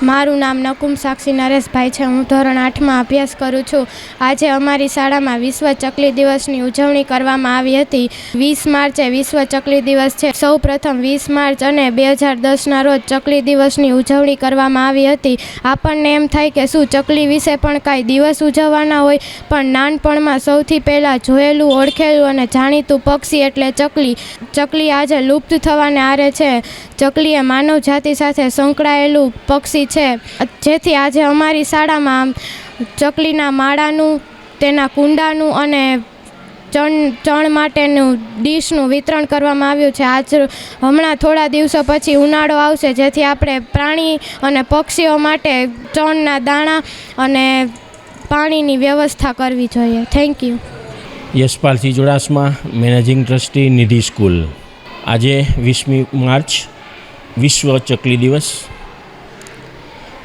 મારું નામ નકુમ સાક્ષી નરેશભાઈ છે. હું ધોરણ 8માં અભ્યાસ કરું છું. આજે અમારી શાળામાં વિશ્વ ચકલી દિવસની ઉજવણી કરવામાં આવી હતી. 20 માર્ચે વિશ્વ ચકલી દિવસ છે. સૌ પ્રથમ 20 માર્ચ અને 2010ના રોજ ચકલી દિવસની ઉજવણી કરવામાં આવી હતી. આપણને એમ થાય કે શું ચકલી વિશે પણ કાંઈ દિવસ ઉજવવાના હોય, પણ નાનપણમાં સૌથી પહેલાં જોયેલું, ઓળખેલું અને જાણીતું પક્ષી એટલે ચકલી. ચકલી આજે લુપ્ત થવાને આરે છે. ચકલી એ માનવ જાતિ સાથે સંકળાયેલું પક્ષી છે, જેથી આજે અમારી શાળામાં ચકલીના માળાનું, તેના કુંડાનું અને ચણ માટેનું ડીશનું વિતરણ કરવામાં આવ્યું છે. હમણાં થોડા દિવસો પછી ઉનાળો આવશે, જેથી આપણે પ્રાણી અને પક્ષીઓ માટે ચણના દાણા અને પાણીની વ્યવસ્થા કરવી જોઈએ. Thank you. Yashpalsinh Chudasama, managing trustee, Nidhi school. આજે 20મી માર્ચ વિશ્વ ચકલી દિવસ.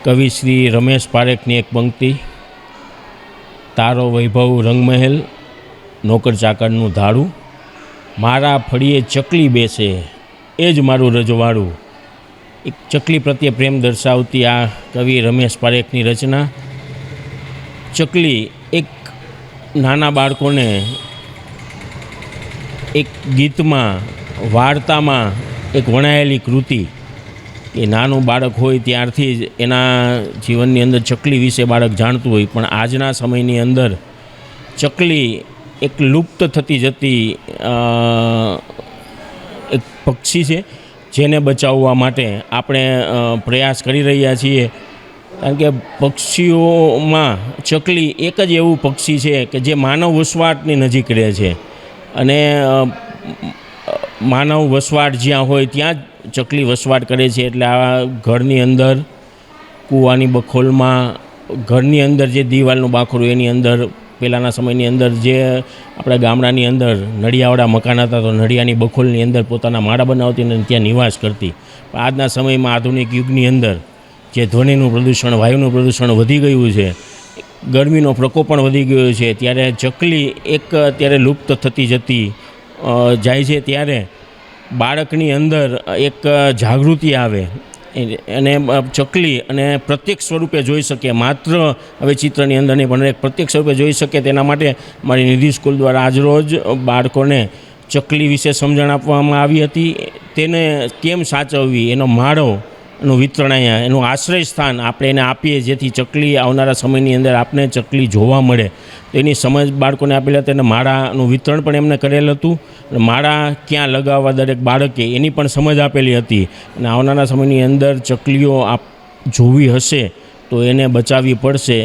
કવિ શ્રી રમેશ પારેખની એક પંક્તિ: તારો વૈભવ રંગમહેલ, નોકર ચાકરનું ધાડું, મારા ફળીએ ચકલી બેસે, એ જ મારું રજવાડું. એક ચકલી પ્રત્યે પ્રેમ દર્શાવતી આ કવિ રમેશ પારેખની રચના. ચકલી એક નાના બાળકોને એક ગીતમાં, વાર્તામાં એક વણાયેલી કૃતિ, કે નાનું બાળક હોય ત્યારથી જ એના જીવનની અંદર ચકલી વિશે બાળક જાણતું હોય. પણ આજના સમયની અંદર ચકલી એક લુપ્ત થતી જતી એક પક્ષી છે, જેને બચાવવા માટે આપણે પ્રયાસ કરી રહ્યા છીએ. કારણ કે પક્ષીઓમાં ચકલી એક જ એવું પક્ષી છે કે જે માનવ વસવાટની નજીક રહે છે, અને માનવ વસવાટ જ્યાં હોય ત્યાં જ ચકલી વસવાટ કરે છે. એટલે આ ઘરની અંદર, કૂવાની બખોલમાં, ઘરની અંદર જે દિવાલનું બાખરું એની અંદર, પહેલાંના સમયની અંદર જે આપણા ગામડાની અંદર નળિયાવાળા મકાન હતા, તો નળિયાની બખોલની અંદર પોતાના માળા બનાવતી અને ત્યાં નિવાસ કરતી. પણ આજના સમયમાં આધુનિક યુગની અંદર જે ધ્વનિનું પ્રદૂષણ, વાયુનું પ્રદૂષણ વધી ગયું છે, ગરમીનો પ્રકોપ પણ વધી ગયો છે, ત્યારે ચકલી એક અત્યારે લુપ્ત થતી જતી જાય છે. ત્યારે બાળકની અંદર એક જાગૃતિ આવે અને ચકલી અને પ્રત્યક્ષ સ્વરૂપે જોઈ શકે, માત્ર હવે ચિત્રની અંદર નહીં પણ એક પ્રત્યક્ષ સ્વરૂપે જોઈ શકે. તેના માટે મારી નિધિ સ્કૂલ દ્વારા આજરોજ બાળકોને ચકલી વિશે સમજણ આપવામાં આવી હતી. તેને કેમ સાચવવી, એનો માળો, એનું વિતરણ, અહીંયા એનું આશ્રય સ્થાન આપણે એને આપીએ, જેથી ચકલી આવનારા સમયની અંદર આપણે ચકલી જોવા મળે. તો એની સમજ બાળકોને આપેલી હતી. અને માળાનું વિતરણ પણ એમને કરેલ હતું. માળા ક્યાં લગાવવા દરેક બાળકે એની પણ સમજ આપેલી હતી. અને આવનારા સમયની અંદર ચકલીઓ જોવી હશે તો એને બચાવવી પડશે.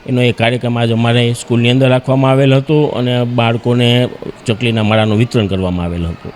એનો એક કાર્યક્રમ આજે અમારે સ્કૂલની અંદર રાખવામાં આવેલ હતો અને બાળકોને ચકલીના માળાનું વિતરણ કરવામાં આવેલ હતું.